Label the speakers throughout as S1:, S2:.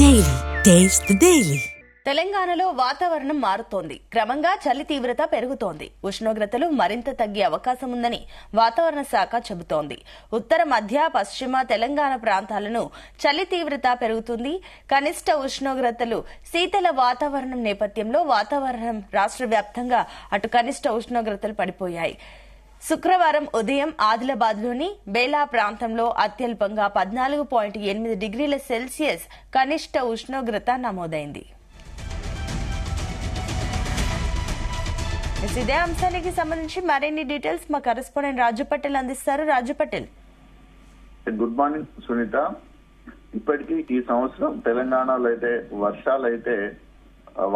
S1: Daily taste the daily.
S2: తెలంగాణలో వాతావరణం మారుతోంది. క్రమంగా చలి తీవ్రత పెరుగుతోంది. ఉష్ణోగ్రతలు మరింత తగ్గే అవకాశం ఉందని వాతావరణ శాఖ చెబుతోంది. ఉత్తర మధ్య పశ్చిమ తెలంగాణ ప్రాంతాలను చలి తీవ్రత పెరుగుతుంది. కనిష్ట ఉష్ణోగ్రతలు శీతల వాతావరణం నేపథ్యంలో వాతావరణం రాష్ట్ర వ్యాప్తంగా అటు కనిష్ట ఉష్ణోగ్రతలు పడిపోయాయి. శుక్రవారం ఉదయం ఆదిలాబాద్లోని బేలా ప్రాంతంలో అత్యల్పంగా 14.8 డిగ్రీల సెల్సియస్ కనిష్ట ఉష్ణోగ్రత నమోదైంది. ఇదే అంశానికి సంబంధించి మరిన్ని డీటెయిల్స్ మా కరెస్పాండెంట్ రాజు పటేల్ అందిస్తారు. రాజు పటేల్,
S3: గుడ్ మార్నింగ్ సునీత. ఇప్పటికీ ఈ సంవత్సరం తెలంగాణలో అయితే వర్షాలు అయితే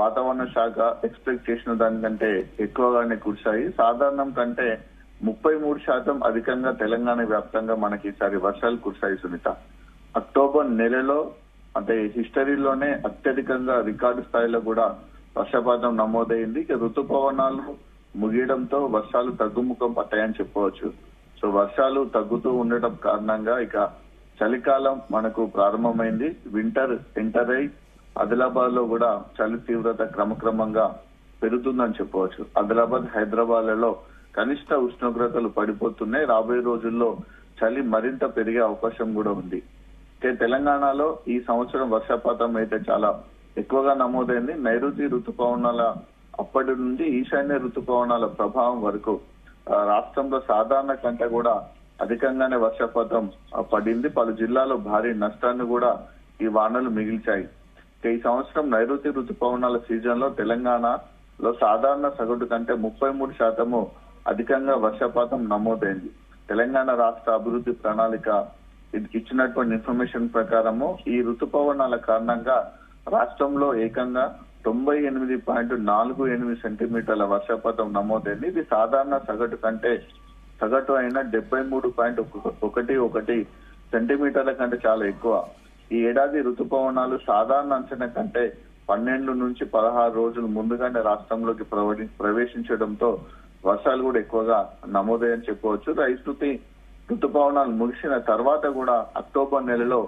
S3: వాతావరణ శాఖ ఎక్స్పెక్ట్ చేసిన దానికంటే ఎక్కువగానే కురిశాయి. సాధారణం కంటే 33% అధికంగా తెలంగాణ వ్యాప్తంగా మనకి ఈసారి వర్షాలు కురిశాయి సునీత. అక్టోబర్ నెలలో అంటే హిస్టరీలోనే అత్యధికంగా రికార్డు స్థాయిలో కూడా వర్షపాతం నమోదైంది. ఇక ఋతుపవనాలు ముగియడంతో వర్షాలు తగ్గుముఖం పట్టాయని చెప్పవచ్చు. సో వర్షాలు తగ్గుతూ ఉండటం కారణంగా ఇక చలికాలం మనకు ప్రారంభమైంది. వింటర్ ఎంటర్ అయి ఆదిలాబాద్ లో కూడా చలి తీవ్రత క్రమక్రమంగా పెరుగుతుందని చెప్పవచ్చు. ఆదిలాబాద్, హైదరాబాద్ లలో కనిష్ట ఉష్ణోగ్రతలు పడిపోతున్నాయి. రాబోయే రోజుల్లో చలి మరింత పెరిగే అవకాశం కూడా ఉంది. తెలంగాణలో ఈ సంవత్సరం వర్షపాతం అయితే చాలా ఎక్కువగా నమోదైంది. నైరుతి ఋతుపవనాల అప్పటి నుండి ఈశాన్య ఋతుపవనాల ప్రభావం వరకు రాష్ట్రంలో సాధారణ కంటే కూడా అధికంగానే వర్షపాతం పడింది. పలు జిల్లాలో భారీ నష్టాన్ని కూడా ఈ వానలు మిగిల్చాయి. ఈ సంవత్సరం నైరుతి ఋతుపవనాల సీజన్ లో తెలంగాణలో సాధారణ సగటు కంటే 33% అధికంగా వర్షపాతం నమోదైంది. తెలంగాణ రాష్ట్ర అభివృద్ధి ప్రణాళిక ఇచ్చినటువంటి ఇన్ఫర్మేషన్ ప్రకారము ఈ ఋతుపవనాల కారణంగా రాష్ట్రంలో ఏకంగా 98.48 సెంటీమీటర్ల వర్షపాతం నమోదైంది. ఇది సాధారణ సగటు కంటే సగటు అయిన 73.11 సెంటీమీటర్ల కంటే చాలా ఎక్కువ. ఈ ఏడాది ఋతుపవనాలు సాధారణ అంచనా కంటే 12 నుంచి 16 రోజులు ముందుగానే రాష్ట్రంలోకి ప్రవేశించడంతో వర్షాలు కూడా ఎక్కువగా నమోదయ్యని చెప్పవచ్చు. ఋతుపవనాలు ముగిసిన తర్వాత కూడా అక్టోబర్ నెలలో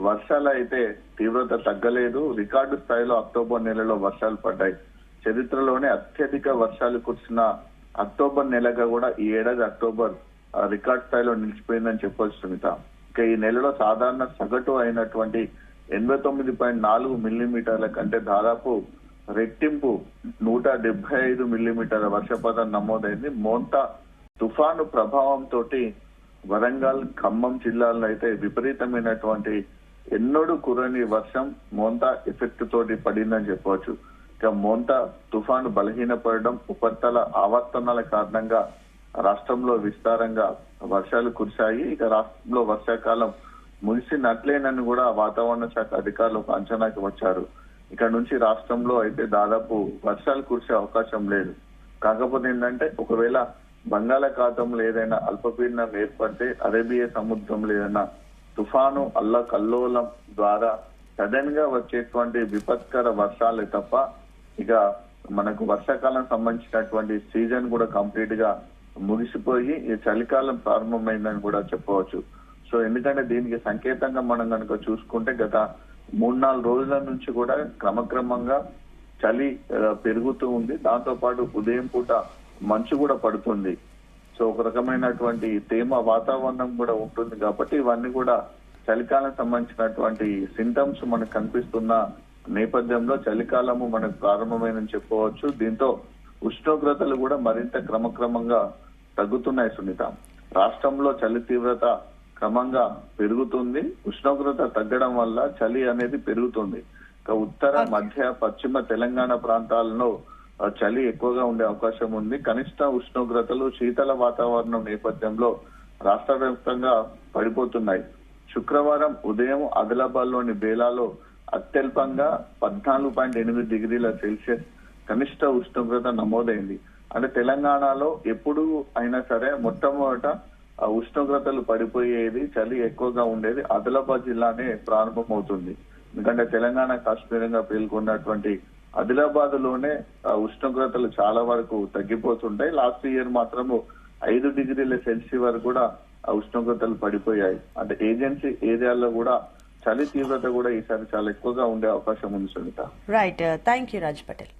S3: వర్షాలు అయితే తీవ్రత తగ్గలేదు. రికార్డు స్థాయిలో అక్టోబర్ నెలలో వర్షాలు పడ్డాయి. చరిత్రలోనే అత్యధిక వర్షాలు కురిసిన అక్టోబర్ నెలగా కూడా ఈ ఏడాది అక్టోబర్ రికార్డు స్థాయిలో నిలిచిపోయిందని చెప్పవచ్చు సునీత. ఇక ఈ నెలలో సాధారణ సగటు అయినటువంటి 89.4 మిల్లీమీటర్ల కంటే దాదాపు రెట్టింపు 175 మిల్లీమీటర్ల వర్షపాతం నమోదైంది. మోంతా తుఫాను ప్రభావంతో వరంగల్, ఖమ్మం జిల్లాల్లో అయితే విపరీతమైనటువంటి ఎన్నడూ కురని వర్షం మోంతా ఎఫెక్ట్ తోటి పడిందని చెప్పవచ్చు. ఇక మోంతా తుఫాను బలహీనపడడం, ఉపరితల ఆవర్తనాల కారణంగా రాష్ట్రంలో విస్తారంగా వర్షాలు కురిశాయి. ఇక రాష్ట్రంలో వర్షాకాలం ముగిసినట్లేనని కూడా వాతావరణ శాఖ అధికారులు ఒక అంచనాకి వచ్చారు. ఇక్కడ నుంచి రాష్ట్రంలో అయితే దాదాపు వర్షాలు కురిసే అవకాశం లేదు. కాకపోతే ఏంటంటే ఒకవేళ బంగాళాఖాతంలో ఏదైనా అల్పపీడనం ఏర్పడితే అరేబియా సముద్రంలో ఏదైనా తుఫాను అల్లకల్లోలం ద్వారా సడన్ గా వచ్చేటువంటి విపత్కర వర్షాలే తప్ప ఇక మనకు వర్షాకాలం సంబంధించినటువంటి సీజన్ కూడా కంప్లీట్ గా ముగిసిపోయి ఈ చలికాలం ప్రారంభమైందని కూడా చెప్పవచ్చు. సో ఎందుకంటే దీనికి సంకేతంగా మనం కనుక చూసుకుంటే గత 3-4 రోజుల నుంచి కూడా క్రమక్రమంగా చలి పెరుగుతూ ఉంది. దాంతో పాటు ఉదయం పూట మంచు కూడా పడుతుంది. సో ఒక రకమైనటువంటి తేమ వాతావరణం కూడా ఉంటుంది కాబట్టి ఇవన్నీ కూడా చలికాలం సంబంధించినటువంటి సింటమ్స్ మనకు కనిపిస్తున్న నేపథ్యంలో చలికాలము మనకు ప్రారంభమైందని చెప్పవచ్చు. దీంతో ఉష్ణోగ్రతలు కూడా మరింత క్రమక్రమంగా తగ్గుతున్నాయి సునీత. రాష్ట్రంలో చలి తీవ్రత క్రమంగా పెరుగుతుంది. ఉష్ణోగ్రత తగ్గడం వల్ల చలి అనేది పెరుగుతుంది. ఇక ఉత్తర, మధ్య, పశ్చిమ తెలంగాణ ప్రాంతాలలో చలి ఎక్కువగా ఉండే అవకాశం ఉంది. కనిష్ట ఉష్ణోగ్రతలు శీతల వాతావరణం నేపథ్యంలో రాష్ట్ర వ్యాప్తంగా పడిపోతున్నాయి. శుక్రవారం ఉదయం ఆదిలాబాద్ లోని బేలాలో అత్యల్పంగా 14.8 డిగ్రీల సెల్సియస్ కనిష్ట ఉష్ణోగ్రత నమోదైంది. అంటే తెలంగాణలో ఎప్పుడు అయినా సరే మొట్టమొదట ఉష్ణోగ్రతలు పడిపోయేది, చలి ఎక్కువగా ఉండేది ఆదిలాబాద్ జిల్లానే ప్రారంభమవుతుంది. ఎందుకంటే తెలంగాణ కాశ్మీరంగా పేర్కొన్నటువంటి ఆదిలాబాద్ లోనే ఉష్ణోగ్రతలు చాలా వరకు తగ్గిపోతుంటాయి. లాస్ట్ ఇయర్ మాత్రము 5 డిగ్రీల సెల్సియస్ వరకు కూడా ఉష్ణోగ్రతలు పడిపోయాయి. అంటే ఏజెన్సీ ఏరియాల్లో కూడా చలి తీవ్రత కూడా ఈసారి చాలా ఎక్కువగా ఉండే అవకాశం ఉంది Sunita.
S2: Right, thank you Raj Patel.